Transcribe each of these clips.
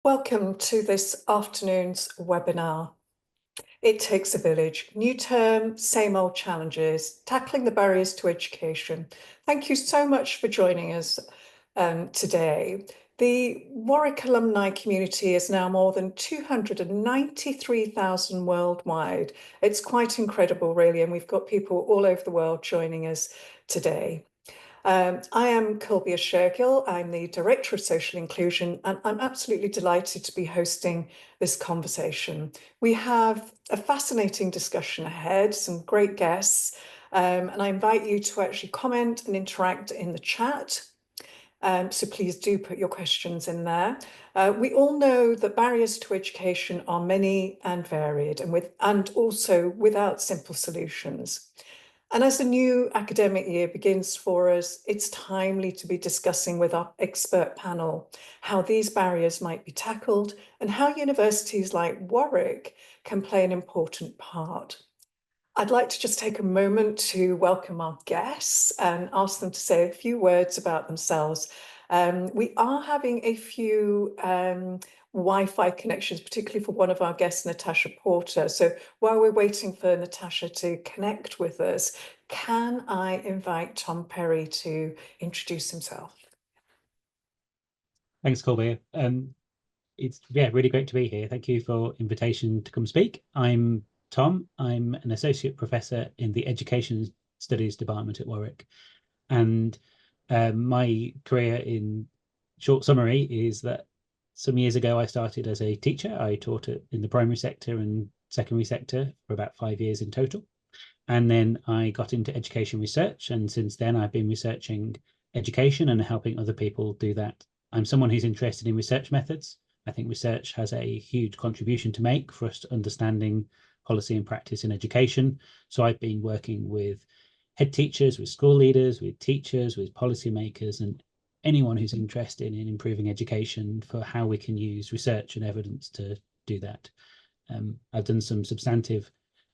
Welcome to this afternoon's webinar. It takes a village. New term, same old challenges, tackling the barriers to education. Thank you so much for joining us today. The Warwick alumni community is now more than 293,000 worldwide. It's quite incredible, really, and we've got people all over the world joining us today. I am Kulbir Shergill. I'm the Director of Social Inclusion, and I'm absolutely delighted to be hosting this conversation. We have a fascinating discussion ahead, some great guests, and I invite you to actually comment and interact in the chat. So please do put your questions in there. We all know that barriers to education are many and varied, and also without simple solutions. And as the new academic year begins for us, it's timely to be discussing with our expert panel how these barriers might be tackled and how universities like Warwick can play an important part. I'd like to just take a moment to welcome our guests and ask them to say a few words about themselves. We are having a few Wi-Fi connections, particularly for one of our guests, Natasha Porter. So while we're waiting for Natasha to connect with us, can I invite Tom Perry to introduce himself? Thanks, Kulbir. It's really great to be here. Thank you for invitation to come speak. I'm Tom. I'm an associate professor in the Education Studies Department at Warwick, and my career, in short summary, is that some years ago I started as a teacher. I taught in the primary sector and secondary sector for about 5 years in total, and then I got into education research, and since then I've been researching education and helping other people do that. I'm someone who's interested in research methods. I think research has a huge contribution to make for us to understanding policy and practice in education. So I've been working with head teachers, with school leaders, with teachers, with policymakers, and anyone who's interested in improving education for how we can use research and evidence to do that. I've done some substantive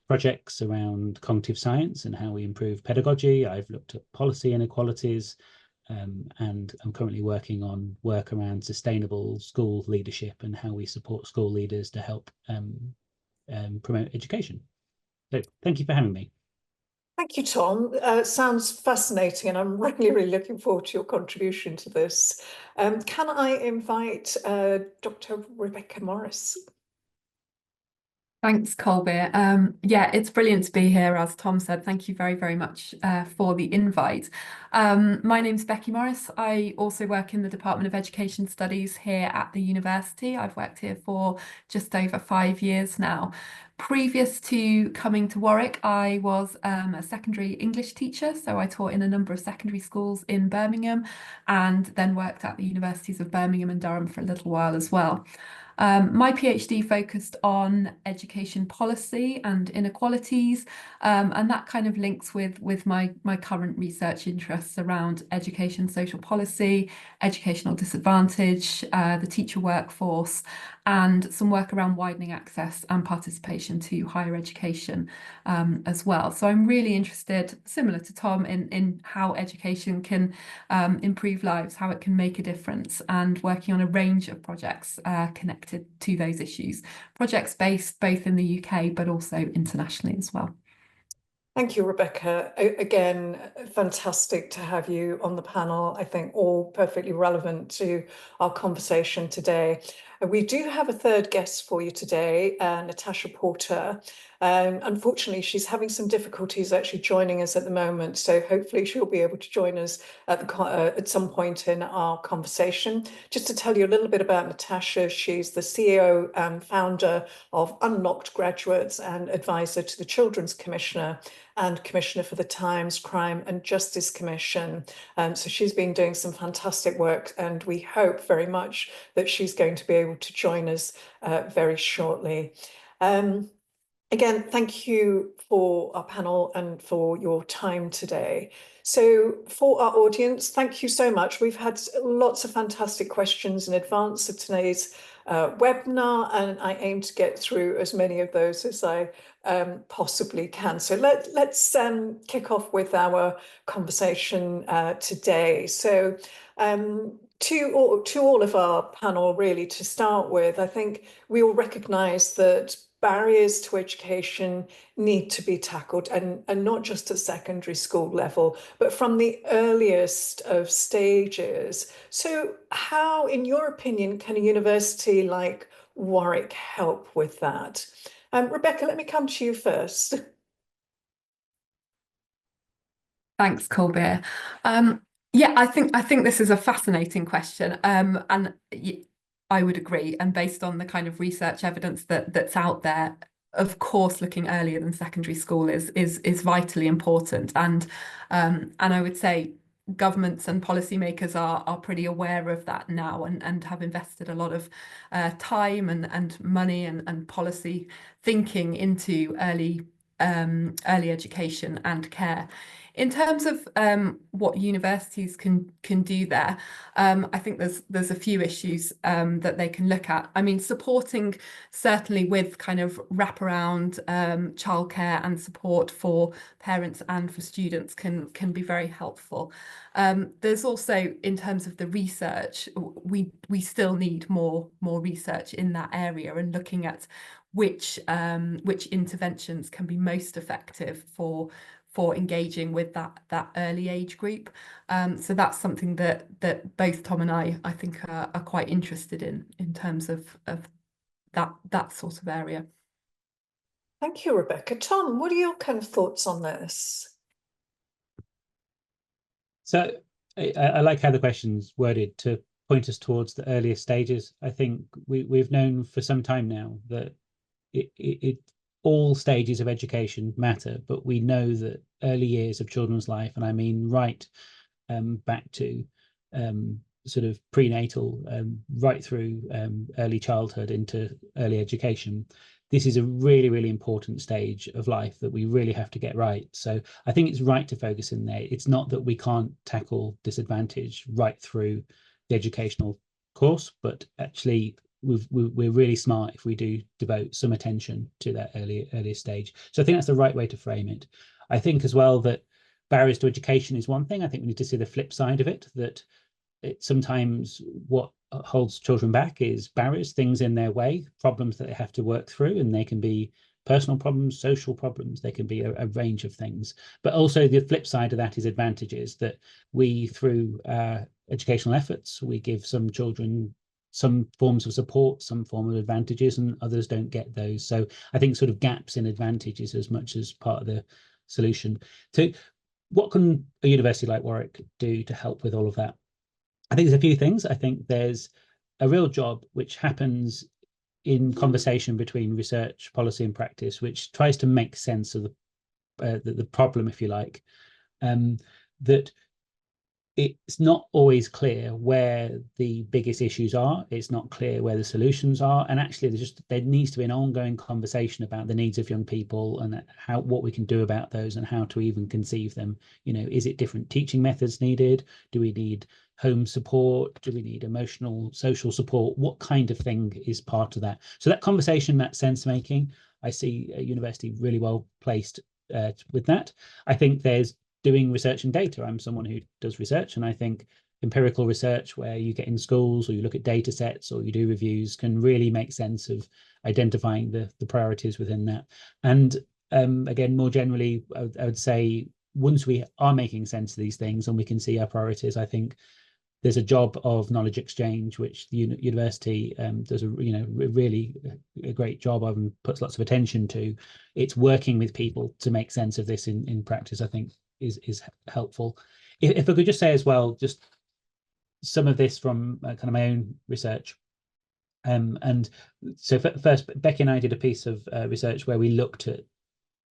projects around cognitive science and how we improve pedagogy. I've looked at policy inequalities, and I'm currently working on work around sustainable school leadership and how we support school leaders to help promote education. So thank you for having me. Thank you, Tom. Sounds fascinating, and I'm really, really looking forward to your contribution to this. Can I invite Dr. Rebecca Morris? Thanks, Kulbir. Yeah, it's brilliant to be here, as Tom said. Thank you very, very much for the invite. My name's Becky Morris. I also work in the Department of Education Studies here at the university. I've worked here for just over 5 years now. Previous to coming to Warwick, I was a secondary English teacher, so I taught in a number of secondary schools in Birmingham and then worked at the universities of Birmingham and Durham for a little while as well. My PhD focused on education policy and inequalities, and that kind of links with my current research interests around education, social policy, educational disadvantage, the teacher workforce, and some work around widening access and participation to higher education as well. So I'm really interested, similar to Tom, in how education can improve lives, how it can make a difference, and working on a range of projects connected to those issues. Projects based both in the UK but also internationally as well. Thank you, Rebecca. Again, fantastic to have you on the panel. I think all perfectly relevant to our conversation today. We do have a third guest for you today, Natasha Porter. Unfortunately, she's having some difficulties actually joining us at the moment, so hopefully she'll be able to join us at some point in our conversation. Just to tell you a little bit about Natasha, she's the CEO and founder of Unlocked Graduates and advisor to the Children's Commissioner and Commissioner for the Times Crime and Justice Commission. So she's been doing some fantastic work, and we hope very much that she's going to be able to join us very shortly. Again, thank you for our panel and for your time today. So for our audience, thank you so much. We've had lots of fantastic questions in advance of today's webinar, and I aim to get through as many of those as I possibly can. So let's kick off with our conversation today. So to all of our panel, really, to start with, I think we all recognise that barriers to education need to be tackled, and not just at secondary school level, but from the earliest of stages. So how, in your opinion, can a university like Warwick help with that? Rebecca, let me come to you first. Thanks, Kulbir. Yeah, I think this is a fascinating question, and I would agree. And based on the kind of research evidence that's out there, of course, looking earlier than secondary school is vitally important. And I would say governments and policymakers are pretty aware of that now, and have invested a lot of time and money and policy thinking into early education and care. In terms of what universities can do there, I think there's a few issues that they can look at. I mean, supporting certainly with kind of wraparound childcare and support for parents and for students can be very helpful. There's also, in terms of the research, we still need more research in that area, and looking at which interventions can be most effective for engaging with that early age group. So that's something that both Tom and I think are quite interested in terms of that sort of area. Thank you, Rebecca. Tom, what are your kind of thoughts on this? So I like how the question's worded to point us towards the earliest stages. I think we've known for some time now that all stages of education matter, but we know that early years of children's life, and I mean right back to sort of prenatal, right through early childhood into early education, this is a really, really important stage of life that we really have to get right. So I think it's right to focus in there. It's not that we can't tackle disadvantage right through the educational course, but actually we're really smart if we do devote some attention to that earlier stage. So I think that's the right way to frame it. I think as well that barriers to education is one thing. I think we need to see the flip side of it, that sometimes what holds children back is barriers, things in their way, problems that they have to work through, and they can be personal problems, social problems, they can be a range of things. But also the flip side of that is advantages, that we, through educational efforts, we give some children some forms of support, some form of advantages, and others don't get those. So I think sort of gaps in advantages as much as part of the solution. So what can a university like Warwick do to help with all of that? I think there's a few things. I think there's a real job which happens in conversation between research, policy, and practice, which tries to make sense of the problem, if you like, that it's not always clear where the biggest issues are. It's not clear where the solutions are. And actually, there needs to be an ongoing conversation about the needs of young people and what we can do about those and how to even conceive them. You know, is it different teaching methods needed? Do we need home support? Do we need emotional, social support? What kind of thing is part of that? So that conversation, that sense making, I see a university really well placed with that. I think there's doing research and data. I'm someone who does research, and I think empirical research where you get in schools or you look at data sets or you do reviews can really make sense of identifying the priorities within that. And again, more generally, I would say once we are making sense of these things and we can see our priorities, I think there's a job of knowledge exchange, which the university does really a great job of and puts lots of attention to. It's working with people to make sense of this in practice, I think is helpful. If I could just say as well, just some of this from kind of my own research. And so first, Becky and I did a piece of research where we looked at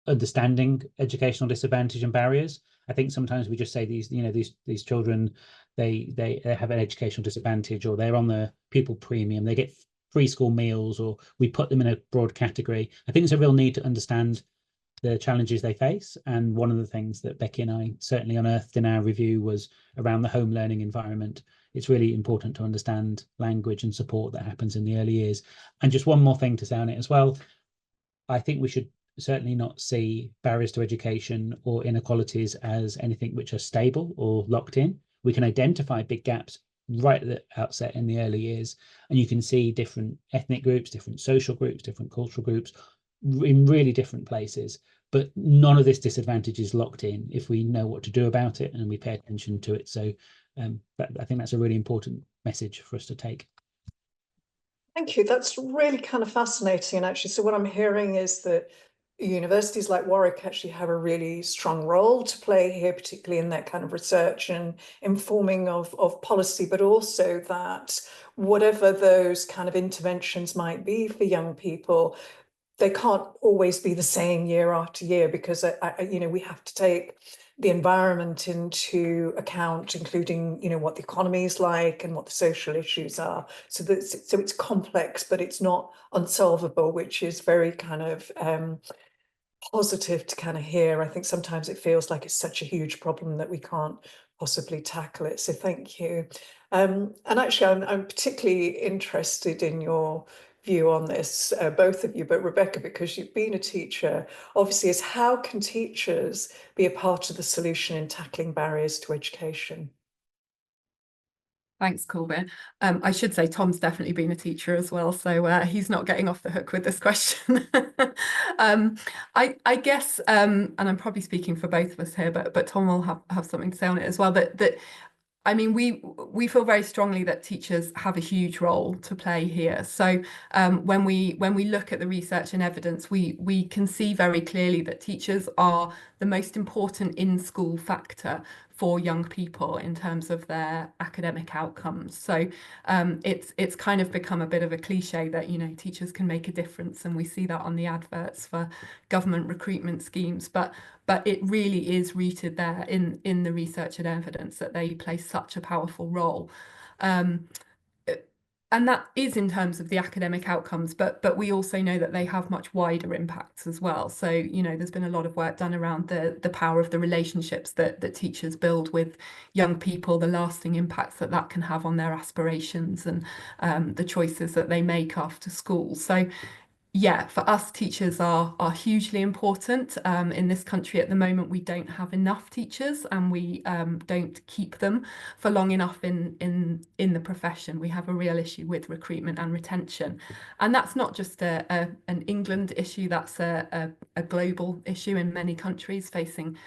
understanding educational disadvantage and barriers. I think sometimes we just say these children, they have an educational disadvantage, or they're on the pupil premium, they get free school meals, or we put them in a broad category. I think there's a real need to understand the challenges they face. And one of the things that Becky and I certainly unearthed in our review was around the home learning environment. It's really important to understand language and support that happens in the early years. And just one more thing to say on it as well, I think we should certainly not see barriers to education or inequalities as anything which are stable or locked in. We can identify big gaps right at the outset in the early years, and you can see different ethnic groups, different social groups, different cultural groups in really different places. But none of this disadvantage is locked in if we know what to do about it and we pay attention to it. So I think that's a really important message for us to take. Thank you. That's really kind of fascinating, actually. So what I'm hearing is that universities like Warwick actually have a really strong role to play here, particularly in that kind of research and informing of policy, but also that whatever those kind of interventions might be for young people, they can't always be the same year after year, because we have to take the environment into account, including what the economy is like and what the social issues are. So it's complex, but it's not unsolvable, which is very kind of positive to kind of hear. I think sometimes it feels like it's such a huge problem that we can't possibly tackle it. So thank you. And actually, I'm particularly interested in your view on this, both of you, but Rebecca, because you've been a teacher, obviously, is how can teachers be a part of the solution in tackling barriers to education? Thanks, Kulbir. I should say Tom's definitely been a teacher as well, so he's not getting off the hook with this question. I guess, and I'm probably speaking for both of us here, but Tom will have something to say on it as well. That I mean, we feel very strongly that teachers have a huge role to play here. So when we look at the research and evidence, we can see very clearly that teachers are the most important in-school factor for young people in terms of their academic outcomes. So it's kind of become a bit of a cliche that teachers can make a difference, and we see that on the adverts for government recruitment schemes, but it really is rooted there in the research and evidence that they play such a powerful role. And that is in terms of the academic outcomes, but we also know that they have much wider impacts as well. So, there's been a lot of work done around the power of the relationships that teachers build with young people, the lasting impacts that can have on their aspirations and the choices that they make after school. So yeah, for us, teachers are hugely important. In this country at the moment, we don't have enough teachers, and we don't keep them for long enough in the profession. We have a real issue with recruitment and retention, and that's not just an England issue. That's a global issue in many countries facing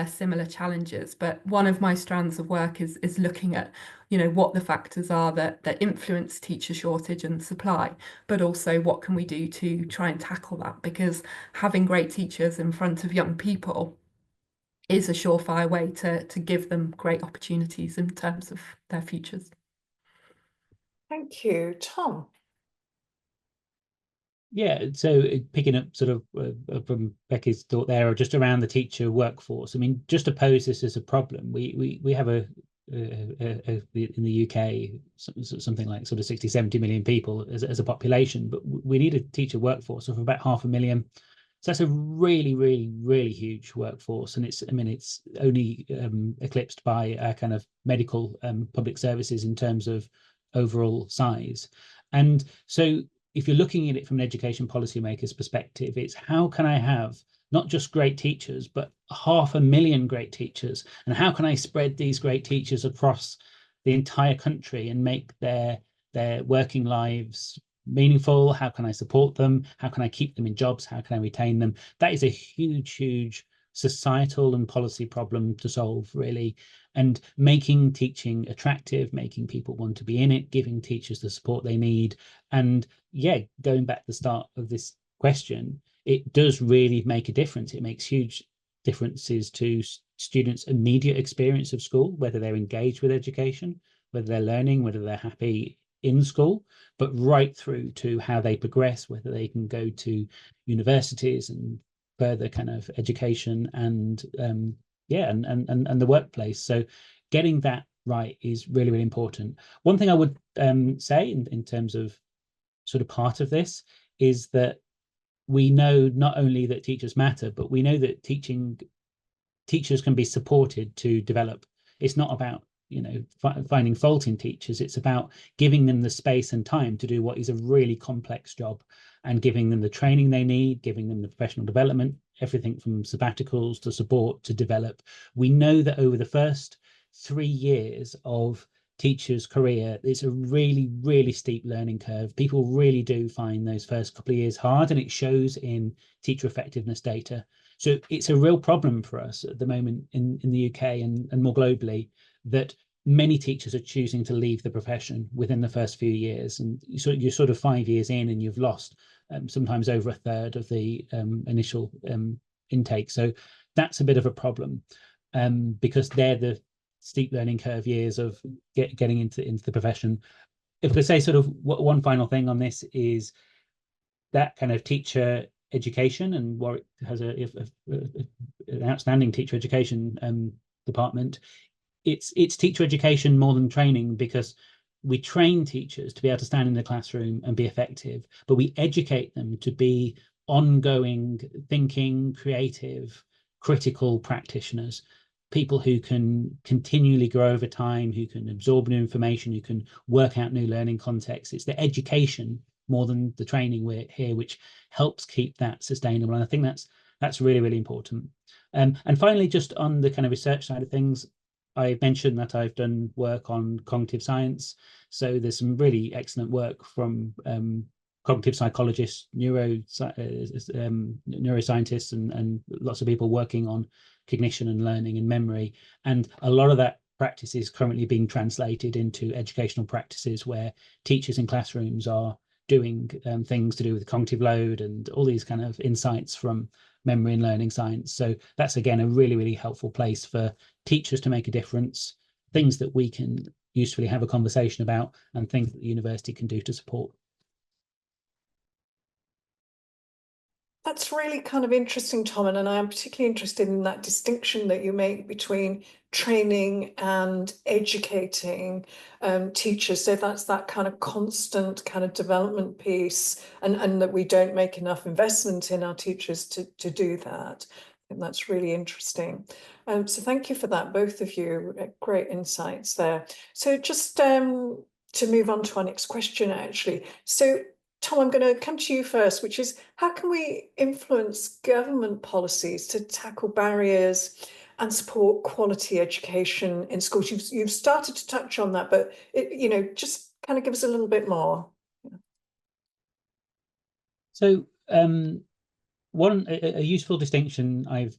similar challenges. But one of my strands of work is looking at what the factors are that influence teacher shortage and supply, but also what can we do to try and tackle that, because having great teachers in front of young people is a surefire way to give them great opportunities in terms of their futures. Thank you. Tom? Yeah, so picking up sort of from Becky's thought there, or just around the teacher workforce. I mean, just to pose this as a problem, we have in the UK something like sort of 60-70 million people as a population, but we need a teacher workforce of about 500,000. So that's a really, really, really huge workforce, and it's only eclipsed by our kind of medical public services in terms of overall size. And so if you're looking at it from an education policymaker's perspective, it's how can I have not just great teachers, but 500,000 great teachers? And how can I spread these great teachers across the entire country and make their working lives meaningful? How can I support them? How can I keep them in jobs? How can I retain them? That is a huge, huge societal and policy problem to solve, really. And making teaching attractive, making people want to be in it, giving teachers the support they need. And yeah, going back to the start of this question, it does really make a difference. It makes huge differences to students' immediate experience of school, whether they're engaged with education, whether they're learning, whether they're happy in school, but right through to how they progress, whether they can go to universities and further kind of education and and the workplace. So getting that right is really, really important. One thing I would say in terms of sort of part of this is that we know not only that teachers matter, but we know that teachers can be supported to develop. It's not about finding fault in teachers. It's about giving them the space and time to do what is a really complex job, and giving them the training they need, giving them the professional development, everything from sabbaticals to support to develop. We know that over the first 3 years of teacher's career, it's a really, really steep learning curve. People really do find those first couple of years hard, and it shows in teacher effectiveness data. So it's a real problem for us at the moment in the UK and more globally, that many teachers are choosing to leave the profession within the first few years. And you're sort of 5 years in and you've lost sometimes over a third of the initial intake. So that's a bit of a problem because they're the steep learning curve years of getting into the profession. If I could say sort of one final thing on this is that kind of teacher education, and Warwick has an outstanding teacher education department. It's teacher education more than training, because we train teachers to be able to stand in the classroom and be effective, but we educate them to be ongoing, thinking, creative, critical practitioners, people who can continually grow over time, who can absorb new information, who can work out new learning contexts. It's the education more than the training we're here, which helps keep that sustainable. And I think that's really, really important. And finally, just on the kind of research side of things, I mentioned that I've done work on cognitive science. So there's some really excellent work from cognitive psychologists, neuroscientists, and lots of people working on cognition and learning and memory. And a lot of that practice is currently being translated into educational practices where teachers in classrooms are doing things to do with cognitive load and all these kind of insights from memory and learning science. So that's, again, a really, really helpful place for teachers to make a difference, things that we can usefully have a conversation about, and things that the university can do to support. That's really kind of interesting, Tom, and I am particularly interested in that distinction that you make between training and educating teachers. So that's that kind of constant kind of development piece, and that we don't make enough investment in our teachers to do that. I think that's really interesting. So thank you for that, both of you. Great insights there. So just to move on to our next question, actually. So Tom, I'm going to come to you first, which is, how can we influence government policies to tackle barriers and support quality education in schools? You've started to touch on that, but just kind of give us a little bit more. So a useful distinction I've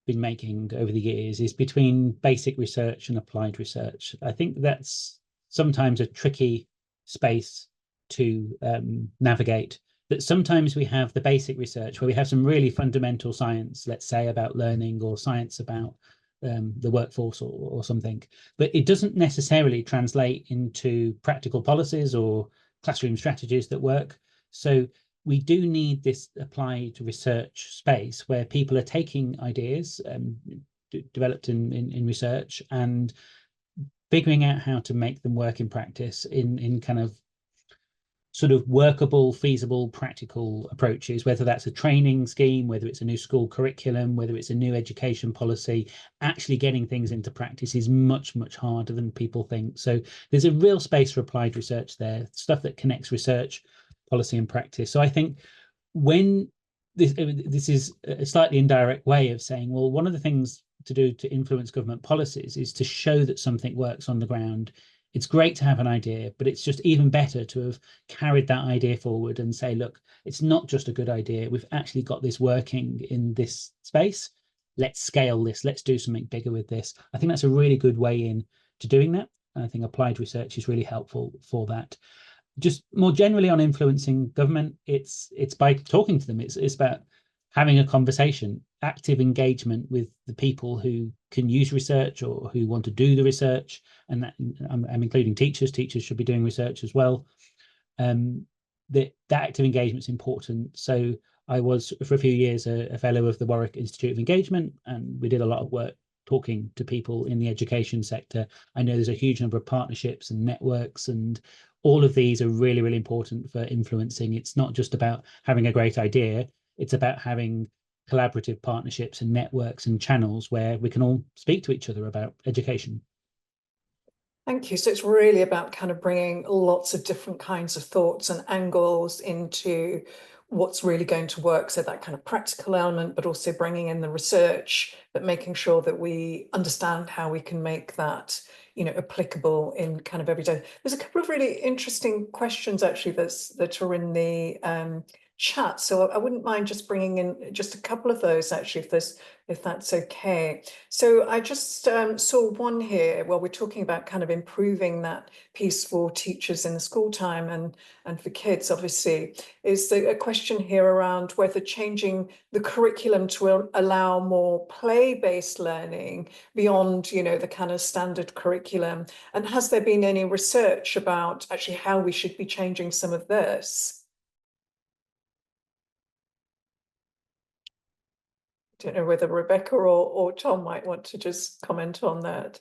been making over the years is between basic research and applied research. I think that's sometimes a tricky space to navigate, that sometimes we have the basic research where we have some really fundamental science, let's say about learning, or science about the workforce or something, but it doesn't necessarily translate into practical policies or classroom strategies that work. So we do need this applied research space where people are taking ideas developed in research and figuring out how to make them work in practice in kind of sort of workable, feasible, practical approaches, whether that's a training scheme, whether it's a new school curriculum, whether it's a new education policy. Actually getting things into practice is much, much harder than people think. So there's a real space for applied research there, stuff that connects research, policy and practice. So I think when this is a slightly indirect way of saying, well, one of the things to do to influence government policies is to show that something works on the ground. It's great to have an idea, but it's just even better to have carried that idea forward and say, look, it's not just a good idea. We've actually got this working in this space. Let's scale this. Let's do something bigger with this. I think that's a really good way in to doing that. And I think applied research is really helpful for that. Just more generally on influencing government, it's by talking to them. It's about having a conversation, active engagement with the people who can use research or who want to do the research. And that, I'm including teachers. Teachers should be doing research as well. That active engagement is important. So I was, for a few years, a fellow of the Warwick Institute of Engagement, and we did a lot of work talking to people in the education sector. I know there's a huge number of partnerships and networks, and all of these are really, really important for influencing. It's not just about having a great idea. It's about having collaborative partnerships and networks and channels where we can all speak to each other about education. Thank you. So it's really about kind of bringing lots of different kinds of thoughts and angles into what's really going to work. So that kind of practical element, but also bringing in the research, but making sure that we understand how we can make that, you know, applicable in kind of every day. There's a couple of really interesting questions actually that are in the chat. So I wouldn't mind just bringing in just a couple of those actually, if that's okay. So I just saw one here. Well, we're talking about kind of improving that piece for teachers in the school time and for kids, obviously. Is a question here around whether changing the curriculum to allow more play-based learning beyond, you know, the kind of standard curriculum. And has there been any research about actually how we should be changing some of this? Don't know whether Rebecca or Tom might want to just comment on that.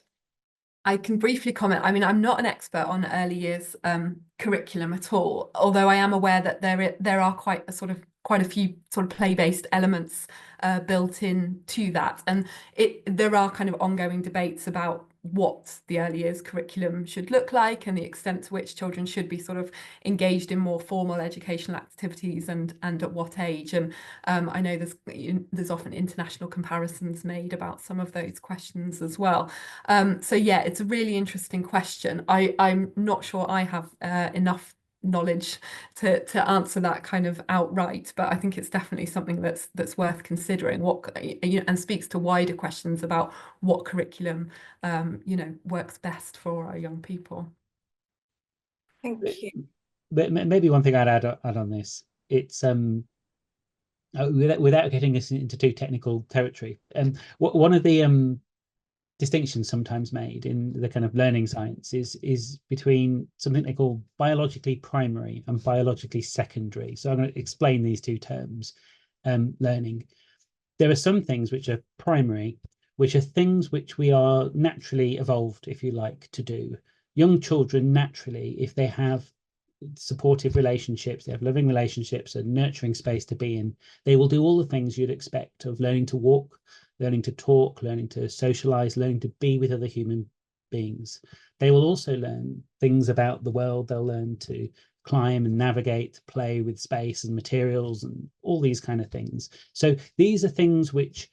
I can briefly comment. I mean, I'm not an expert on early years curriculum at all, although I am aware that there are quite a few sort of play-based elements built in to that, and there are kind of ongoing debates about what the early years curriculum should look like and the extent to which children should be sort of engaged in more formal educational activities and at what age. And I know there's often international comparisons made about some of those questions as well. So yeah, it's a really interesting question. I'm not sure I have enough knowledge to answer that kind of outright, but I think it's definitely something that's worth considering, and speaks to wider questions about what curriculum works best for our young people. Thank you. But maybe one thing I'd add on this, it's without getting us into too technical territory, one of the distinctions sometimes made in the kind of learning science is between something they call biologically primary and biologically secondary. So I'm going to explain these two terms. Learning, there are some things which are primary, which are things which we are naturally evolved, if you like, to do. Young children naturally, if they have supportive relationships, they have loving relationships, a nurturing space to be in, they will do all the things you'd expect of learning to walk, learning to talk, learning to socialize, learning to be with other human beings. They will also learn things about the world. They'll learn to climb and navigate, play with space and materials and all these kind of things. So these are things which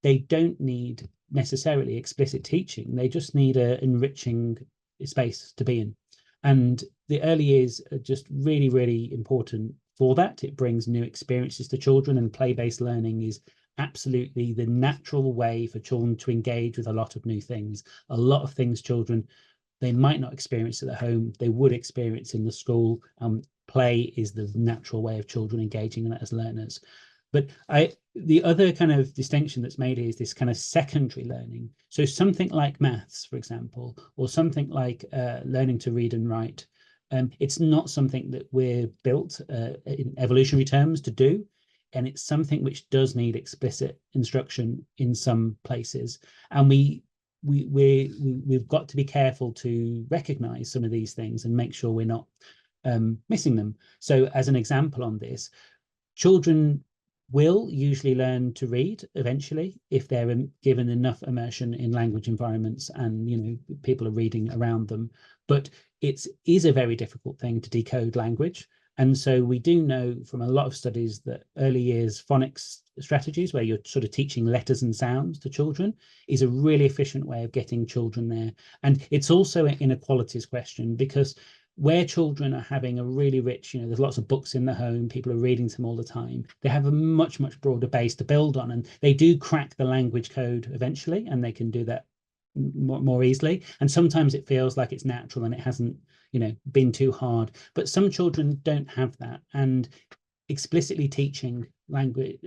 they don't need necessarily explicit teaching. They just need an enriching space to be in. And the early years are just really, really important for that. It brings new experiences to children, and play-based learning is absolutely the natural way for children to engage with a lot of new things. A lot of things children, they might not experience at home, they would experience in the school. Play is the natural way of children engaging as learners. But the other kind of distinction that's made is this kind of secondary learning. So something like maths, for example, or something like learning to read and write, it's not something that we're built in evolutionary terms to do. And it's something which does need explicit instruction in some places. And we've got to be careful to recognize some of these things and make sure we're not missing them. So as an example on this, children will usually learn to read eventually if they're given enough immersion in language environments and, you know, people are reading around them. But it is a very difficult thing to decode language. And so we do know from a lot of studies that early years phonics strategies, where you're sort of teaching letters and sounds to children, is a really efficient way of getting children there. And it's also an inequalities question, because where children are having a really rich, there's lots of books in the home, people are reading to them all the time, they have a much, much broader base to build on, and they do crack the language code eventually, and they can do that more easily. And sometimes it feels like it's natural and it hasn't, been too hard. But some children don't have that, and explicitly teaching language,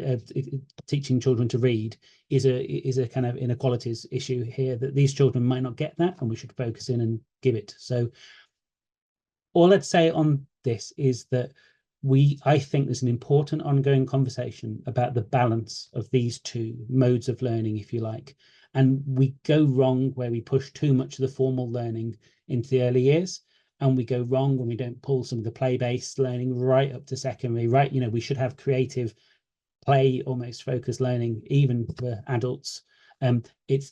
teaching children to read is a kind of inequalities issue here, that these children might not get that, and we should focus in and give it. So all I'd say on this is that I think there's an important ongoing conversation about the balance of these two modes of learning, if you like. And we go wrong where we push too much of the formal learning into the early years, and we go wrong when we don't pull some of the play-based learning right up to secondary, right? We should have creative play, almost focused learning, even for adults. It's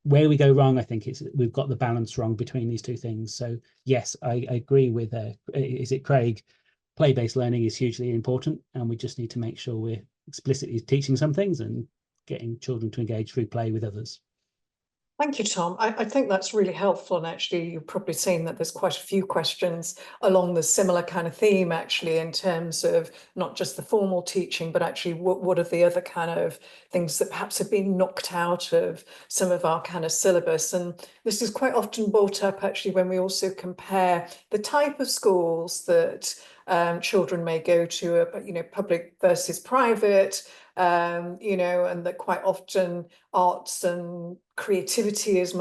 where we go wrong, I think, we've got the balance wrong between these two things. So yes, I agree with is it Craig? play-based learning is hugely important, and we just need to make sure we're explicitly teaching some things and getting children to engage through play with others. Thank you, Tom. I think that's really helpful. And actually, you've probably seen that there's quite a few questions along the similar kind of theme, actually, in terms of not just the formal teaching, but actually what are the other kind of things that perhaps have been knocked out of some of our kind of syllabus. And this is quite often brought up, actually, when we also compare the type of schools that children may go to, public versus private, and that quite often arts and creativity is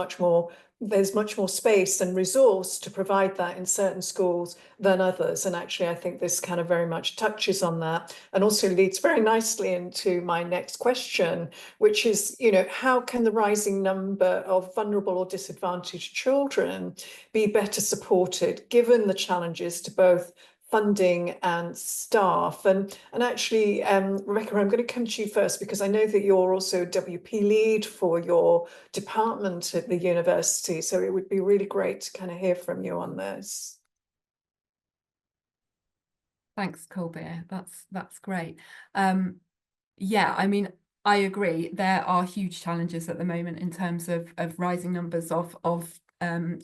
there's much more space and resource to provide that in certain schools than others. And actually, I think this kind of very much touches on that and also leads very nicely into my next question, which is, how can the rising number of vulnerable or disadvantaged children be better supported given the challenges to both funding and staff? And actually, Rebecca, I'm going to come to you first because I know that you're also WP lead for your department at the university. So it would be really great to kind of hear from you on this. Thanks, Kulbir. That's great. Yeah, I mean, I agree. There are huge challenges at the moment in terms of rising numbers of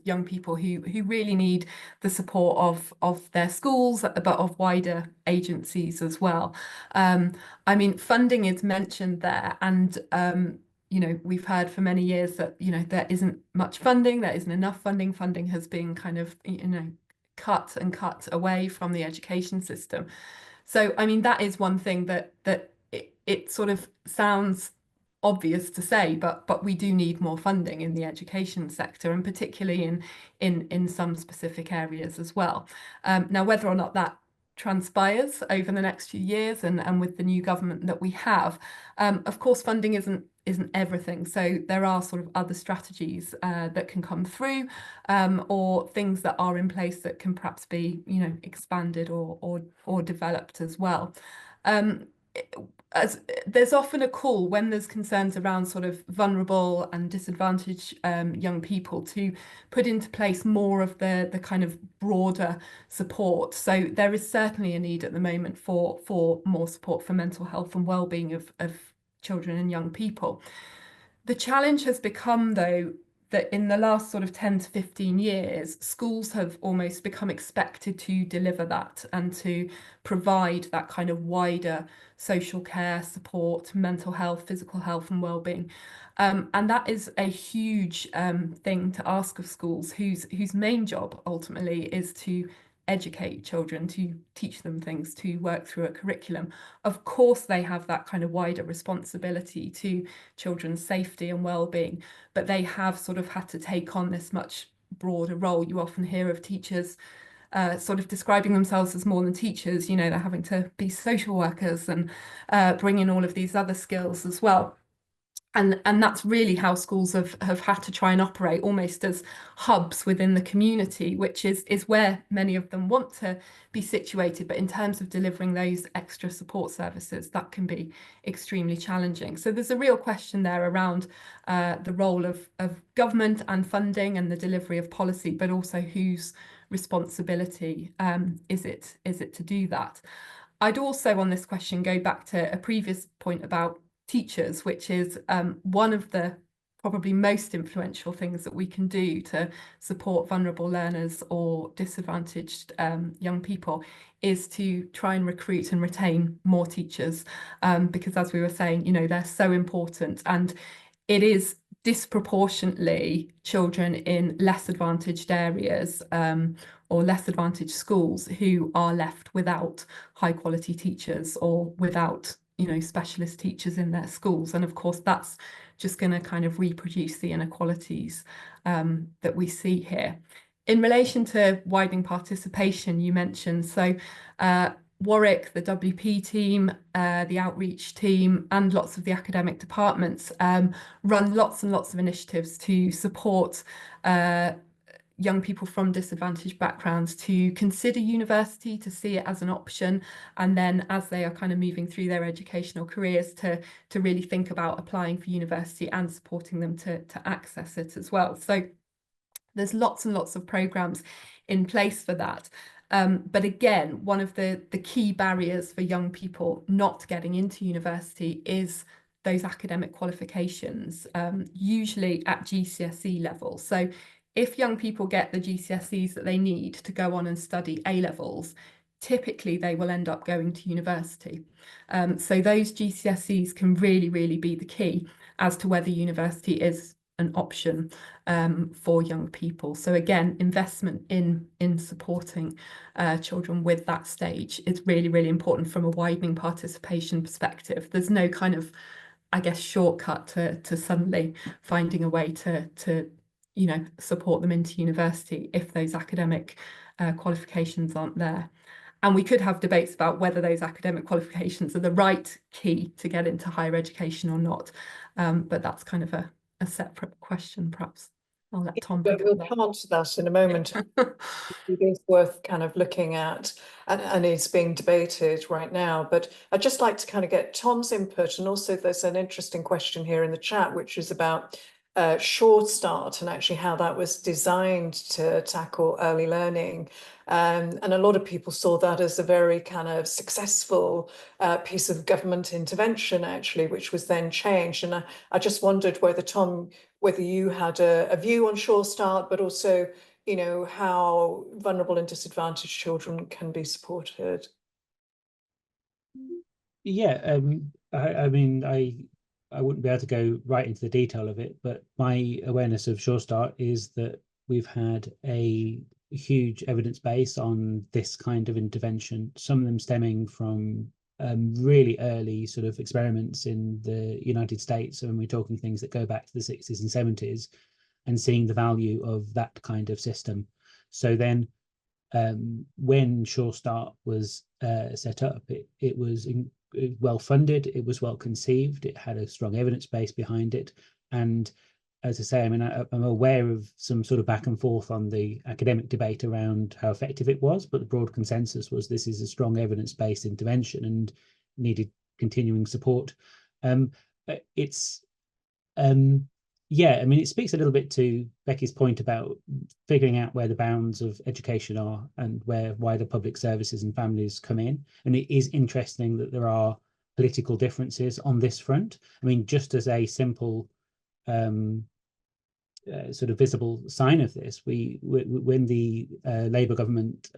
young people who really need the support of their schools, but of wider agencies as well. I mean, funding is mentioned there, and we've heard for many years that there isn't much funding, there isn't enough funding. Funding has been kind of cut away from the education system. So I mean, that is one thing that it sort of sounds obvious to say, but we do need more funding in the education sector, and particularly in some specific areas as well. Now, whether or not that transpires over the next few years and with the new government that we have, of course, funding isn't everything. So there are sort of other strategies that can come through, or things that are in place that can perhaps be expanded or developed as well. As there's often a call when there's concerns around sort of vulnerable and disadvantaged young people to put into place more of the kind of broader support. So there is certainly a need at the moment for more support for mental health and well-being of children and young people. The challenge has become, though, that in the last sort of 10 to 15 years, schools have almost become expected to deliver that and to provide that kind of wider social care support, mental health, physical health and well-being. And that is a huge thing to ask of schools whose main job ultimately is to educate children, to teach them things, to work through a curriculum. Of course, they have that kind of wider responsibility to children's safety and well-being, but they have sort of had to take on this much broader role. You often hear of teachers sort of describing themselves as more than teachers. They're having to be social workers and bring in all of these other skills as well. And that's really how schools have had to try and operate almost as hubs within the community, which is where many of them want to be situated. But in terms of delivering those extra support services, that can be extremely challenging. So there's a real question there around the role of government and funding and the delivery of policy, but also whose responsibility is it to do that. I'd also on this question go back to a previous point about teachers, which is one of the probably most influential things that we can do to support vulnerable learners or disadvantaged young people is to try and recruit and retain more teachers, because as we were saying, they're so important, and it is disproportionately children in less advantaged areas or less advantaged schools who are left without high quality teachers or without specialist teachers in their schools. And of course, that's just going to kind of reproduce the inequalities that we see here. In relation to widening participation, you mentioned, so Warwick, the WP team, the outreach team, and lots of the academic departments run lots and lots of initiatives to support young people from disadvantaged backgrounds to consider university, to see it as an option, and then as they are kind of moving through their educational careers to really think about applying for university and supporting them to access it as well. So there's lots and lots of programs in place for that. But again, one of the key barriers for young people not getting into university is those academic qualifications, usually at GCSE level. So if young people get the GCSEs that they need to go on and study A levels, typically they will end up going to university. So those GCSEs can really, really be the key as to whether university is an option for young people. So again, investment in supporting children with that stage is really, really important from a widening participation perspective. There's no kind of, I guess, shortcut to suddenly finding a way to support them into university if those academic qualifications aren't there. And we could have debates about whether those academic qualifications are the right key to get into higher education or not. But that's kind of a separate question, perhaps. I'll let Tom pick We'll up come on to that in a moment. It is worth kind of looking at, and it's being debated right now. But I'd just like to kind of get Tom's input, and also there's an interesting question here in the chat, which is about Sure Start and actually how that was designed to tackle early learning. And a lot of people saw that as a very kind of successful piece of government intervention, actually, which was then changed. And I just wondered whether, Tom, whether you had a view on Sure Start, but also, you know, how vulnerable and disadvantaged children can be supported. Yeah, I mean, I wouldn't be able to go right into the detail of it, but my awareness of Sure Start is that we've had a huge evidence base on this kind of intervention, some of them stemming from really early sort of experiments in the United States. So when we're talking things that go back to the 60s and 70s, and seeing the value of that kind of system. So then when Sure Start was set up, it was well funded, it was well conceived, it had a strong evidence base behind it. And as I say, I mean, I'm aware of some sort of back and forth on the academic debate around how effective it was, but the broad consensus was this is a strong evidence-based intervention and needed continuing support. Yeah, I mean, it speaks a little bit to Becky's point about figuring out where the bounds of education are and where wider public services and families come in. And it is interesting that there are political differences on this front. I mean, just as a simple sort of visible sign of this, when the Labour government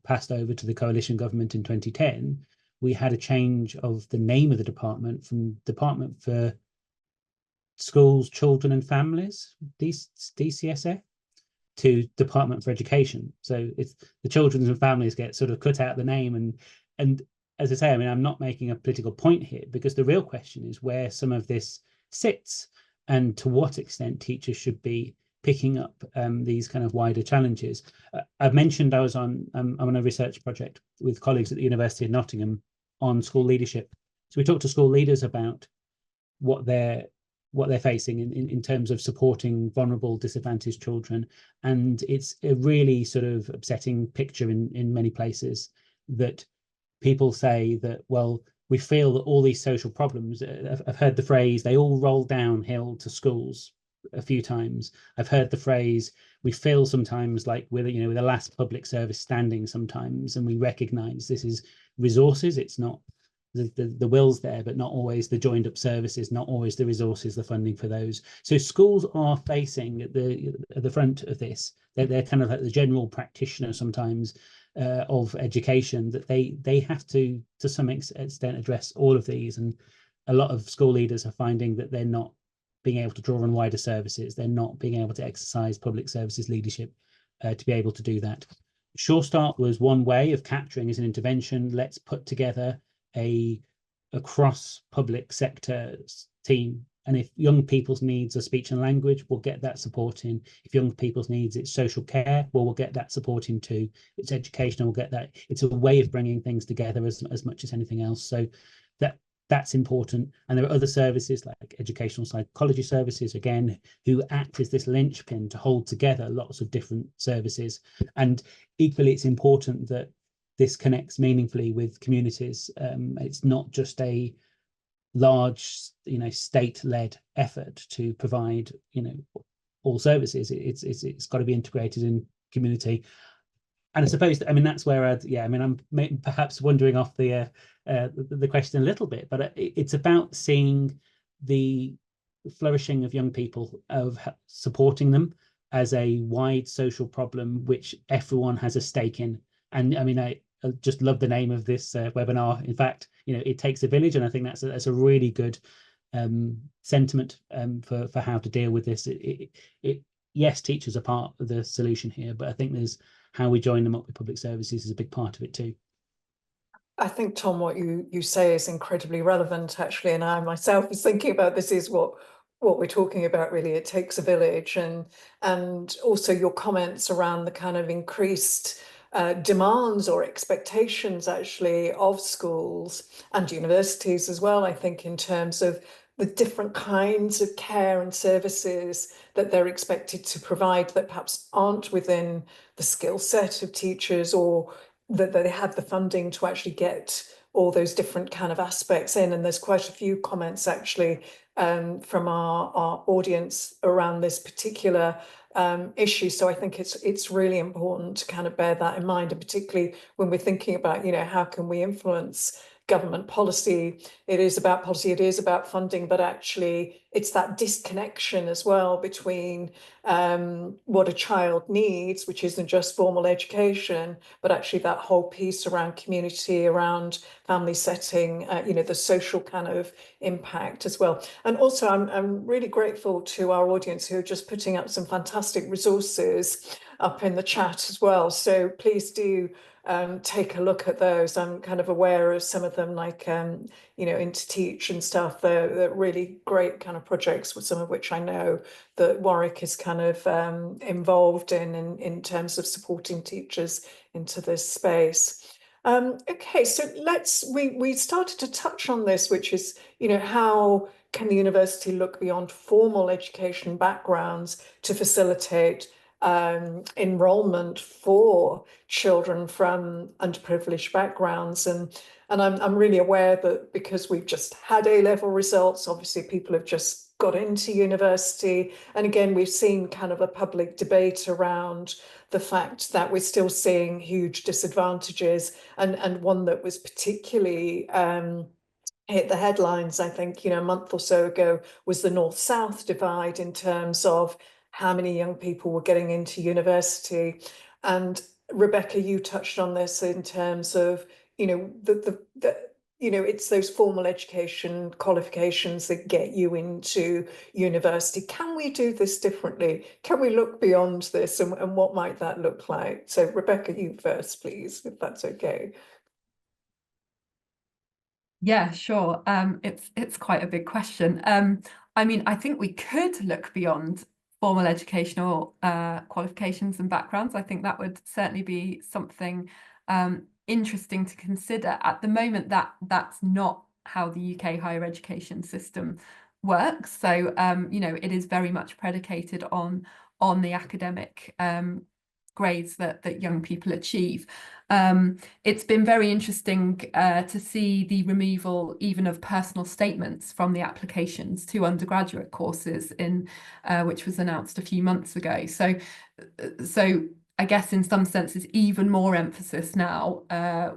passed over to the coalition government in 2010, we had a change of the name of the department from Department for Schools, Children and Families, DCSF, to Department for Education. So it's the children and families get sort of cut out the name. And as I say, I mean, I'm not making a political point here, because the real question is where some of this sits and to what extent teachers should be picking up these kind of wider challenges. I've mentioned I'm on a research project with colleagues at the University of Nottingham on school leadership. So we talk to school leaders about what they're facing in terms of supporting vulnerable, disadvantaged children. And it's a really sort of upsetting picture in many places that people say that, well, we feel that all these social problems, I've heard the phrase, they all roll downhill to schools a few times. I've heard the phrase, we feel sometimes like we're the last public service standing sometimes, and we recognize this is resources, it's not the will's there, but not always the joined up services, not always the resources, the funding for those. So schools are facing at the front of this. They're kind of like the general practitioner sometimes of education, that they have to some extent address all of these. And a lot of school leaders are finding that they're not being able to draw on wider services. They're not being able to exercise public services leadership to be able to do that. Sure Start was one way of capturing as an intervention. Let's put together a cross public sector team, and if young people's needs are speech and language, we'll get that support in. If young people's needs it's social care, well, we'll get that support in too. It's education, we'll get that. It's a way of bringing things together as much as anything else. So that's important. And there are other services like educational psychology services, again, who act as this linchpin to hold together lots of different services. And equally, it's important that this connects meaningfully with communities. It's not just a large, state-led effort to provide, all services. It's got to be integrated in community. I suppose, I mean, that's where yeah, I mean, I'm perhaps wandering off the question a little bit, but it's about seeing the flourishing of young people, of supporting them as a wide social problem which everyone has a stake in. And I mean, I just love the name of this webinar. In fact, it takes a village, and I think that's a really good sentiment for how to deal with this. Yes, teachers are part of the solution here, but I think there's how we join them up with public services is a big part of it too. I think, Tom, what you say is incredibly relevant, actually, and I myself was thinking about this is what we're talking about, really. It takes a village, and also your comments around the kind of increased demands or expectations, actually, of schools and universities as well, I think, in terms of the different kinds of care and services that they're expected to provide that perhaps aren't within the skill set of teachers, or that they have the funding to actually get all those different kind of aspects in. And there's quite a few comments actually from our audience around this particular issue. So I think it's really important to kind of bear that in mind, and particularly when we're thinking about, how can we influence government policy. It is about policy, it is about funding, but actually it's that disconnection as well between what a child needs, which isn't just formal education, but actually that whole piece around community, around family setting, the social kind of impact as well. And also I'm really grateful to our audience who are just putting up some fantastic resources up in the chat as well. So please do take a look at those. I'm kind of aware of some of them, like Into Teach and stuff. They're really great kind of projects, with some of which I know that Warwick is kind of involved in terms of supporting teachers into this space. Okay, so we started to touch on this, which is, how can the university look beyond formal education backgrounds to facilitate enrollment for children from underprivileged backgrounds. And I'm really aware that because we've just had A-level results, obviously people have just got into university. And again, we've seen kind of a public debate around the fact that we're still seeing huge disadvantages, and one that was particularly hit the headlines, I think, a month or so ago, was the North-South divide in terms of how many young people were getting into university. And Rebecca, you touched on this in terms of, it's those formal education qualifications that get you into university. Can we do this differently? Can we look beyond this, and what might that look like? So Rebecca, you first, please, if that's okay. Yeah, sure. It's quite a big question. I mean, I think we could look beyond formal educational qualifications and backgrounds. I think that would certainly be something interesting to consider. At the moment, that's not how the UK higher education system works. So, it is very much predicated on the academic grades that young people achieve. It's been very interesting to see the removal even of personal statements from the applications to undergraduate courses which was announced a few months ago. So I guess in some senses even more emphasis now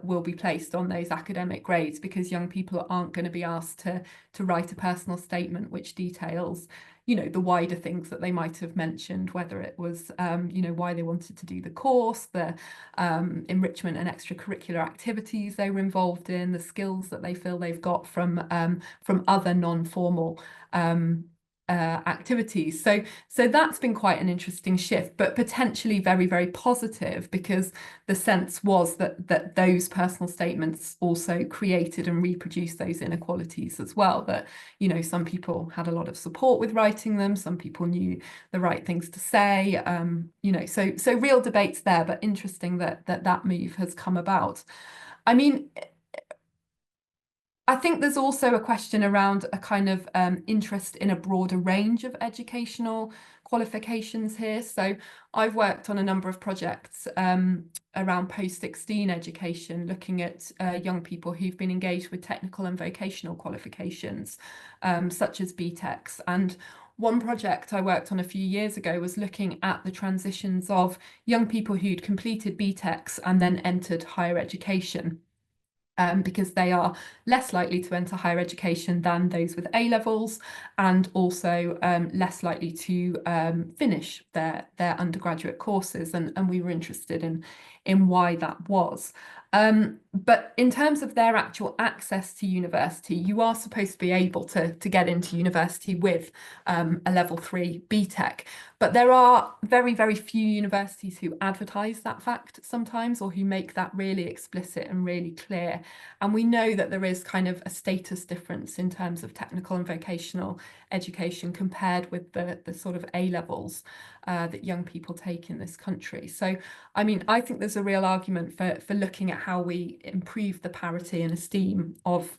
will be placed on those academic grades, because young people aren't going to be asked to write a personal statement which details the wider things that they might have mentioned, whether it was, why they wanted to do the course, the enrichment and extracurricular activities they were involved in, the skills that they feel they've got from other non-formal activities. So that's been quite an interesting shift, but potentially very, very positive, because the sense was that those personal statements also created and reproduced those inequalities as well. That some people had a lot of support with writing them, some people knew the right things to say. So real debates there, but interesting that move has come about. I mean, I think there's also a question around a kind of interest in a broader range of educational qualifications here. So I've worked on a number of projects around post-16 education, looking at young people who've been engaged with technical and vocational qualifications, such as BTECs. And one project I worked on a few years ago was looking at the transitions of young people who'd completed BTECs and then entered higher education. Because they are less likely to enter higher education than those with A levels, and also less likely to finish their undergraduate courses. And we were interested in why that was. But in terms of their actual access to university, you are supposed to be able to get into university with a level 3 BTEC. But there are very, very few universities who advertise that fact sometimes, or who make that really explicit and really clear. And we know that there is kind of a status difference in terms of technical and vocational education compared with the sort of A levels that young people take in this country. So, I mean, I think there's a real argument for looking at how we improve the parity and esteem of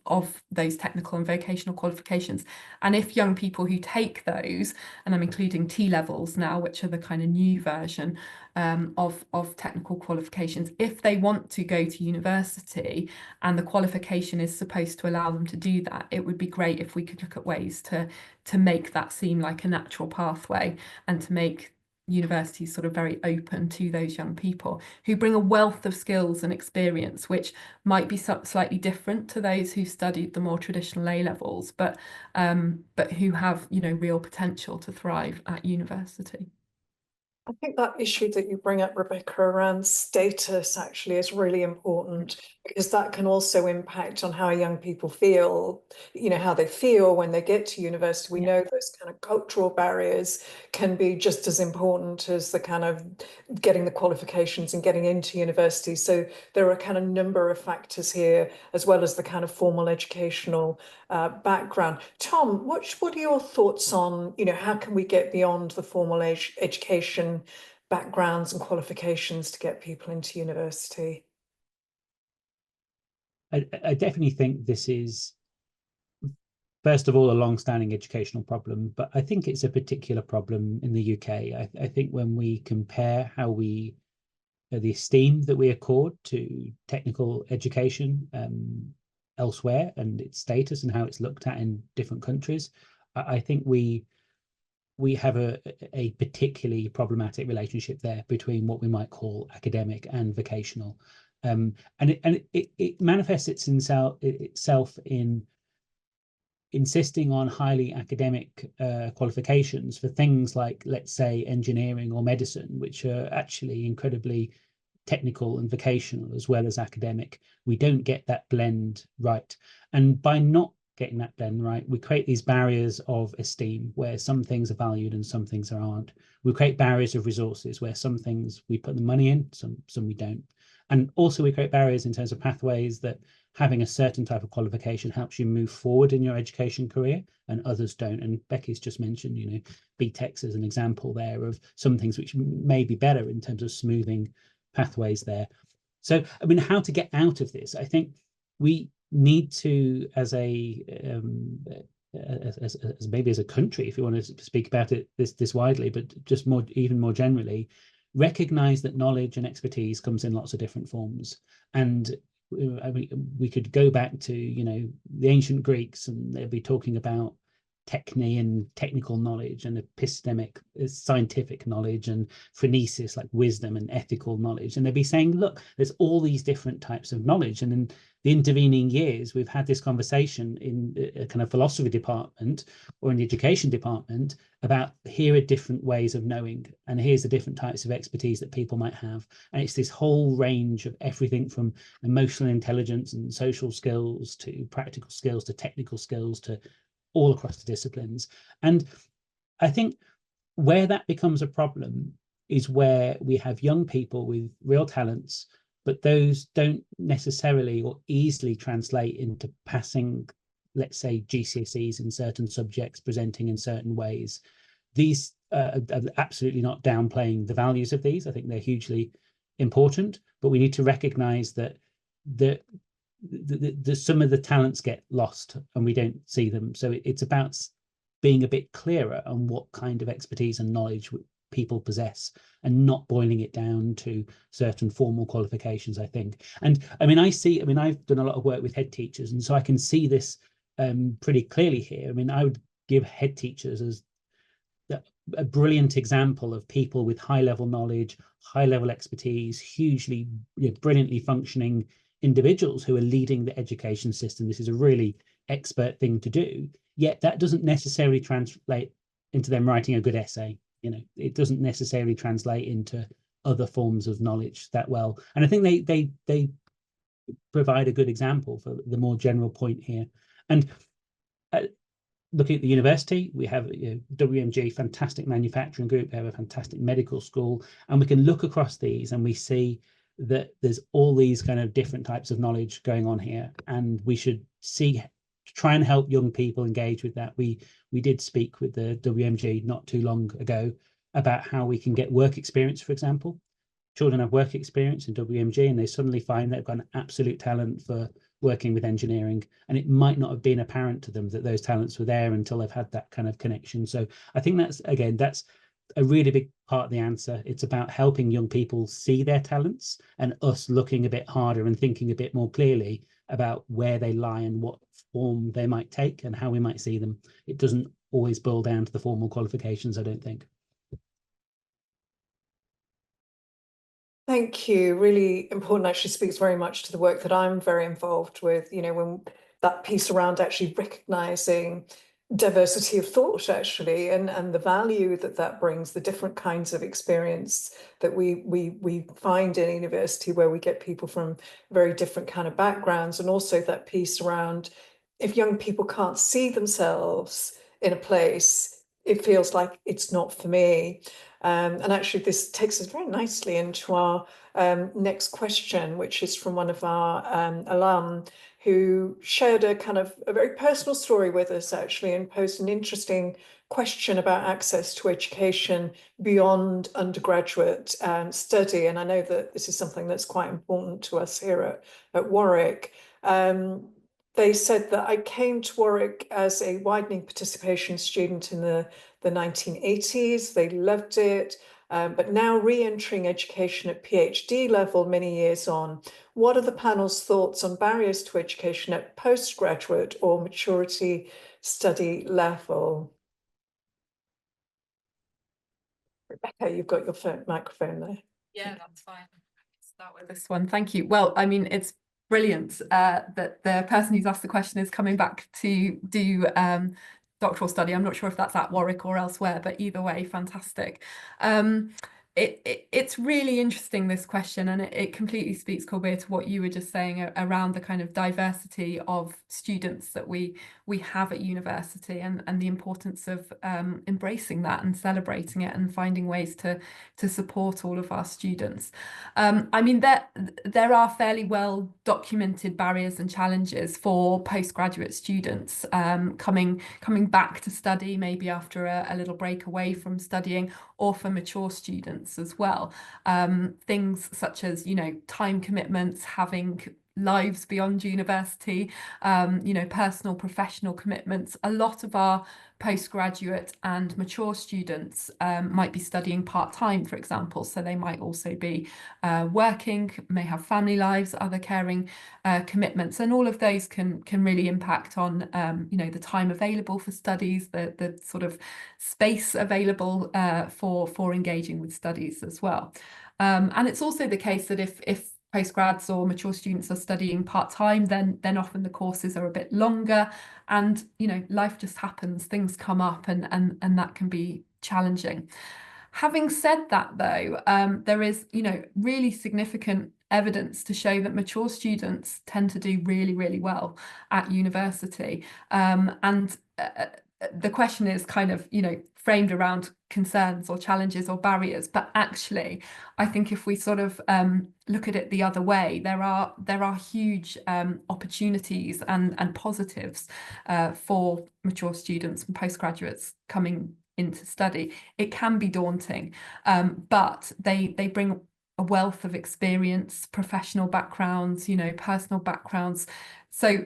those technical and vocational qualifications. And if young people who take those, and I'm including T levels now, which are the kind of new version of technical qualifications, if they want to go to university and the qualification is supposed to allow them to do that, it would be great if we could look at ways to make that seem like a natural pathway, and to make universities sort of very open to those young people who bring a wealth of skills and experience, which might be slightly different to those who studied the more traditional A levels, but who have, you know, real potential to thrive at university. I think that issue that you bring up, Rebecca, around status actually is really important, because that can also impact on how young people feel, you know, how they feel when they get to university. We know those kind of cultural barriers can be just as important as the kind of getting the qualifications and getting into university. So there are a kind of number of factors here, as well as the kind of formal educational background. Tom, what are your thoughts on, you know, how can we get beyond the formal education backgrounds and qualifications to get people into university? I definitely think this is, first of all, a long-standing educational problem, but I think it's a particular problem in the UK. I think when we compare how we the esteem that we accord to technical education elsewhere, and its status and how it's looked at in different countries, I think we have a particularly problematic relationship there between what we might call academic and vocational, and it manifests itself in insisting on highly academic qualifications for things like, let's say, engineering or medicine, which are actually incredibly technical and vocational as well as academic. We don't get that blend right, and by not getting that blend right, we create these barriers of esteem where some things are valued and some things aren't. We create barriers of resources where some things we put the money in, some we don't. And also we create barriers in terms of pathways, that having a certain type of qualification helps you move forward in your education career and others don't. And Becky's just mentioned, you know, BTECs as an example there of some things which may be better in terms of smoothing pathways there. So, I mean, how to get out of this? I think we need to, as maybe as a country, if you want to speak about it this widely, but just even more generally, recognize that knowledge and expertise comes in lots of different forms. And I mean, we could go back to, you know, the ancient Greeks, and they'll be talking about techne and technical knowledge, and epistemic scientific knowledge, and phronesis like wisdom and ethical knowledge. And they'd be saying, look, there's all these different types of knowledge. And in the intervening years, we've had this conversation in a kind of philosophy department or in the education department about, here are different ways of knowing, and here's the different types of expertise that people might have. And it's this whole range of everything from emotional intelligence and social skills to practical skills to technical skills to all across the disciplines. And I think where that becomes a problem is where we have young people with real talents, but those don't necessarily or easily translate into passing, let's say, GCSEs in certain subjects, presenting in certain ways. These are absolutely not downplaying the values of these. I think they're hugely important, but we need to recognize that some of the talents get lost and we don't see them. So it's about being a bit clearer on what kind of expertise and knowledge people possess, and not boiling it down to certain formal qualifications, I think. And I mean, I've done a lot of work with head teachers, and so I can see this pretty clearly here. I mean, I would give head teachers as a brilliant example of people with high level knowledge, high level expertise, hugely, brilliantly functioning individuals who are leading the education system. This is a really expert thing to do, yet that doesn't necessarily translate into them writing a good essay. It doesn't necessarily translate into other forms of knowledge that well. And I think they provide a good example for the more general point here. And looking at the university, we have WMG, fantastic manufacturing group, we have a fantastic medical school, and we can look across these and we see that there's all these kind of different types of knowledge going on here, and we should try and help young people engage with that. We did speak with the WMG not too long ago about how we can get work experience, for example. Children have work experience in WMG and they suddenly find they've got an absolute talent for working with engineering, and it might not have been apparent to them that those talents were there until they've had that kind of connection. So I think that's a really big part of the answer. It's about helping young people see their talents and us looking a bit harder and thinking a bit more clearly about where they lie and what form they might take and how we might see them. It doesn't always boil down to the formal qualifications, I don't think. Thank you. Really important, actually speaks very much to the work that I'm very involved with, when that piece around actually recognizing diversity of thought, actually, and the value that brings, the different kinds of experience that we find in university, where we get people from very different kind of backgrounds, and also that piece around, if young people can't see themselves in a place, it feels like it's not for me. And actually, this takes us very nicely into our next question, which is from one of our alum who shared a very personal story with us, actually, and posed an interesting question about access to education beyond undergraduate study. And I know that this is something that's quite important to us here at Warwick. They said that I came to Warwick as a widening participation student in the 1980s. They loved it, but now re-entering education at PhD level many years on. What are the panel's thoughts on barriers to education at postgraduate or maturity study level? Rebecca, you've got your microphone there. Yeah, that's fine. Start with this one. Thank you. Well, I mean, it's brilliant that the person who's asked the question is coming back to do doctoral study. I'm not sure if that's at Warwick or elsewhere, but either way, fantastic. It's really interesting, this question, and it completely speaks, Kulbir, to what you were just saying around the kind of diversity of students that we have at university, and the importance of embracing that and celebrating it and finding ways to support all of our students. I mean, there are fairly well documented barriers and challenges for postgraduate students coming back to study, maybe after a little break away from studying, or for mature students as well. Things such as, time commitments, having lives beyond university, personal, professional commitments. A lot of our postgraduate and mature students might be studying part-time, for example, so they might also be working, may have family lives, other caring commitments, and all of those can really impact on the time available for studies, the sort of space available for engaging with studies as well. And it's also the case that if postgrads or mature students are studying part-time, then often the courses are a bit longer, and life just happens, things come up, and that can be challenging. Having said that, though, there is really significant evidence to show that mature students tend to do really, really well at university, and the question is kind of framed around concerns or challenges or barriers, but actually I think if we sort of look at it the other way, there are huge opportunities and positives for mature students and postgraduates coming into study. It can be daunting, but they bring a wealth of experience, professional backgrounds, personal backgrounds. So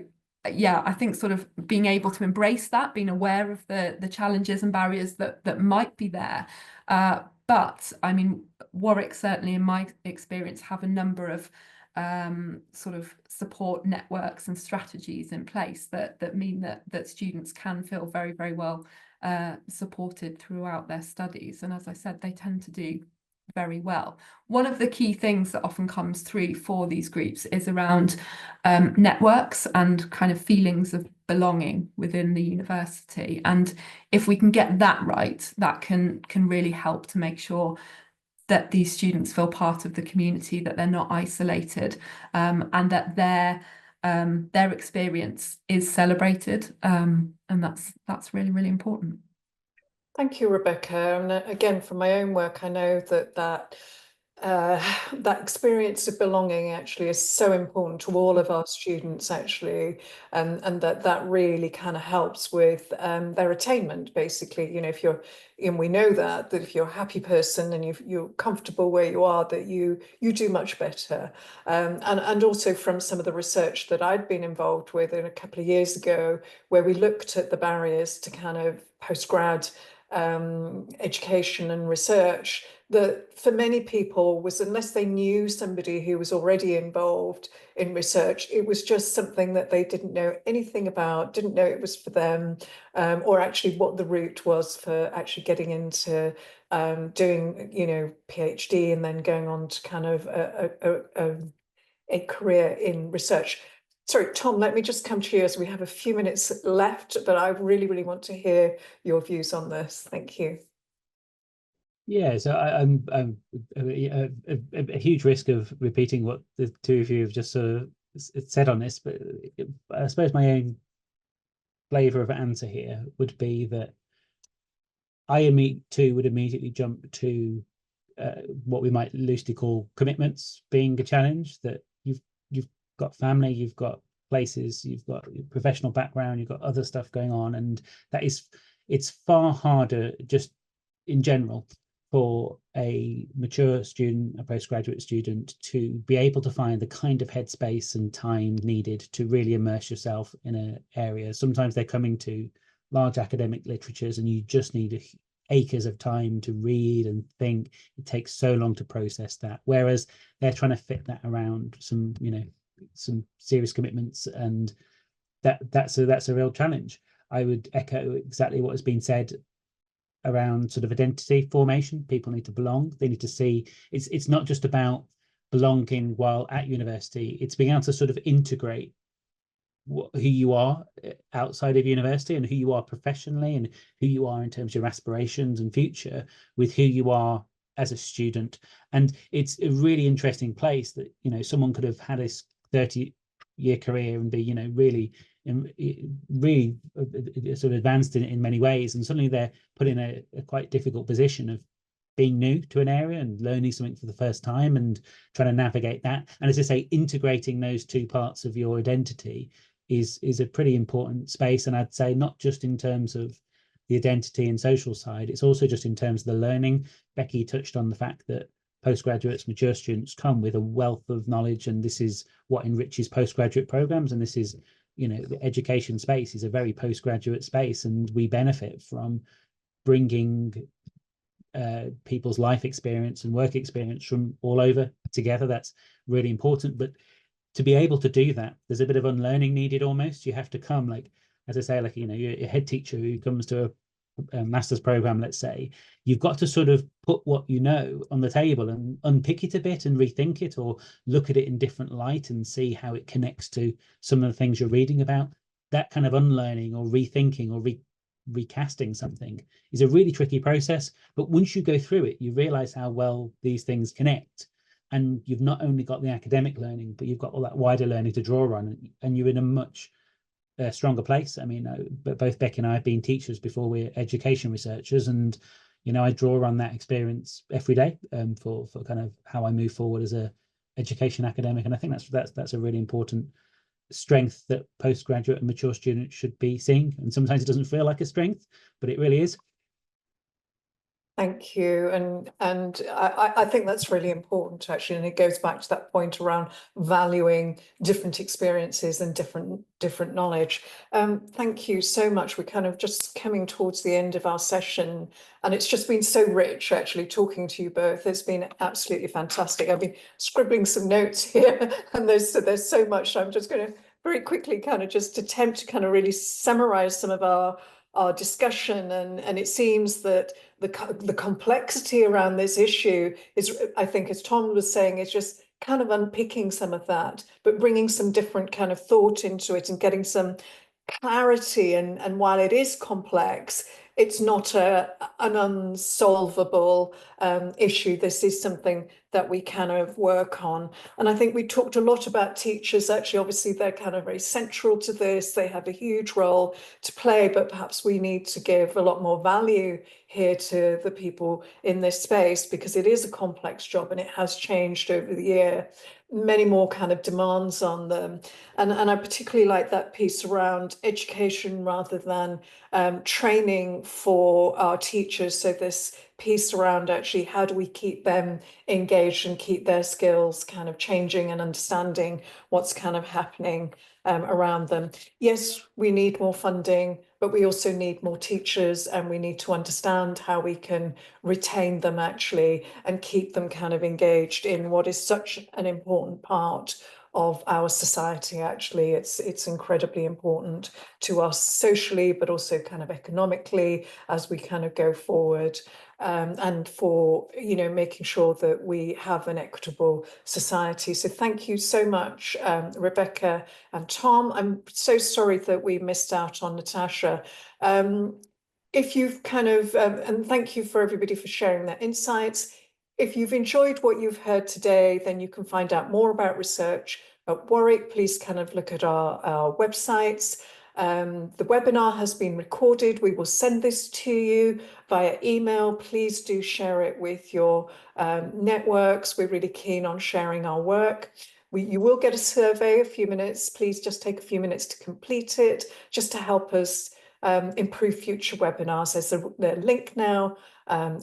yeah, I think sort of being able to embrace that, being aware of the challenges and barriers that might be there. But I mean, Warwick, certainly in my experience, have a number of sort of support networks and strategies in place that mean that students can feel very, very well supported throughout their studies. And as I said, they tend to do very well. One of the key things that often comes through for these groups is around networks and kind of feelings of belonging within the university. And if we can get that right, that can really help to make sure that these students feel part of the community, that they're not isolated, and that their experience is celebrated. And that's really, really important. Thank you, Rebecca. And again, from my own work, I know that experience of belonging actually is so important to all of our students, actually, and that really kind of helps with their attainment, basically. You know, if you're, and we know that if you're a happy person and you're comfortable where you are, that you do much better. And also from some of the research that I'd been involved with in a couple of years ago, where we looked at the barriers to kind of postgrad education and research, that for many people was, unless they knew somebody who was already involved in research, it was just something that they didn't know anything about, didn't know it was for them, or actually what the route was for actually getting into doing, you know, PhD and then going on to kind of a career in research. Sorry, Tom, let me just come to you as we have a few minutes left, but I really, really want to hear your views on this. Thank you. Yeah, so I'm a huge risk of repeating what the two of you have just sort of said on this, but I suppose my own flavour of answer here would be that I would immediately jump to what we might loosely call commitments being a challenge. That you've got family, you've got places, you've got professional background, you've got other stuff going on, and it's far harder just in general for a mature student, a postgraduate student, to be able to find the kind of headspace and time needed to really immerse yourself in an area. Sometimes they're coming to large academic literatures and you just need acres of time to read and think. It takes so long to process that, whereas they're trying to fit that around some, you know, some serious commitments, and that's a real challenge. I would echo exactly what has been said around sort of identity formation. People need to belong. They need to see it's not just about belonging while at university. It's being able to sort of integrate who you are outside of university and who you are professionally and who you are in terms of your aspirations and future with who you are as a student. And it's a really interesting place that, you know, someone could have had a 30-year career and be, you know, really sort of advanced in many ways, and suddenly they're put in a quite difficult position of being new to an area and learning something for the first time and trying to navigate that. And as I say, integrating those two parts of your identity is a pretty important space. And I'd say not just in terms of the identity and social side, it's also just in terms of the learning. Becky touched on the fact that postgraduates, mature students come with a wealth of knowledge, and this is what enriches postgraduate programs. And this is, you know, the education space is a very postgraduate space, and we benefit from bringing people's life experience and work experience from all over together. That's really important. But to be able to do that, there's a bit of unlearning needed almost. You have to come, like, as I say, like, you know, you're a head teacher who comes to a master's program, let's say, you've got to sort of put what you know on the table and unpick it a bit and rethink it, or look at it in different light and see how it connects to some of the things you're reading about. That kind of unlearning or rethinking or recasting something is a really tricky process. But once you go through it, you realize how well these things connect. And you've not only got the academic learning, but you've got all that wider learning to draw on, and you're in a much stronger place. I mean, but both Becky and I have been teachers before we're education researchers, and you know, I draw on that experience every day for kind of how I move forward as a education academic. And I think that's a really important strength that postgraduate and mature students should be seeing. And sometimes it doesn't feel like a strength, but it really is. Thank you. And I think that's really important, actually. And it goes back to that point around valuing different experiences and different knowledge. Thank you so much. We're kind of just coming towards the end of our session, and it's just been so rich, actually, talking to you both. It's been absolutely fantastic. I've been scribbling some notes here, and there's so much. I'm just going to very quickly kind of just attempt to kind of really summarize some of our our discussion, and it seems that the complexity around this issue is, I think, as Tom was saying, is just kind of unpicking some of that, but bringing some different kind of thought into it and getting some clarity. And while it is complex, it's not an unsolvable issue. This is something that we kind of work on. And I think we talked a lot about teachers. Actually, obviously, they're kind of very central to this. They have a huge role to play, but perhaps we need to give a lot more value here to the people in this space, because it is a complex job and it has changed over the year. Many more kind of demands on them. And I particularly like that piece around education rather than training for our teachers. So this piece around actually how do we keep them engaged and keep their skills kind of changing and understanding what's kind of happening around them. Yes, we need more funding, but we also need more teachers, and we need to understand how we can retain them actually and keep them kind of engaged in what is such an important part of our society. Actually, it's incredibly important to us socially, but also kind of economically as we kind of go forward. And for, you know, making sure that we have an equitable society. So thank you so much, Rebecca and Tom. I'm so sorry that we missed out on Natasha. If you've kind of, and thank you for everybody for sharing their insights. If you've enjoyed what you've heard today, then you can find out more about research at Warwick. Please kind of look at our websites. The webinar has been recorded. We will send this to you via email. Please do share it with your networks. We're really keen on sharing our work. You will get a survey, a few minutes. Please just take a few minutes to complete it, just to help us improve future webinars. There's a link now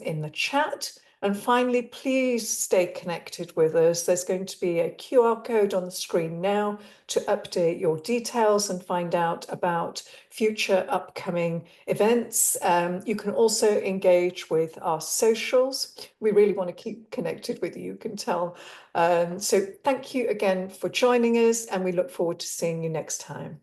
in the chat. And finally, please stay connected with us. There's going to be a QR code on the screen now to update your details and find out about future upcoming events. You can also engage with our socials. We really want to keep connected with you, you can tell. So thank you again for joining us, and we look forward to seeing you next time.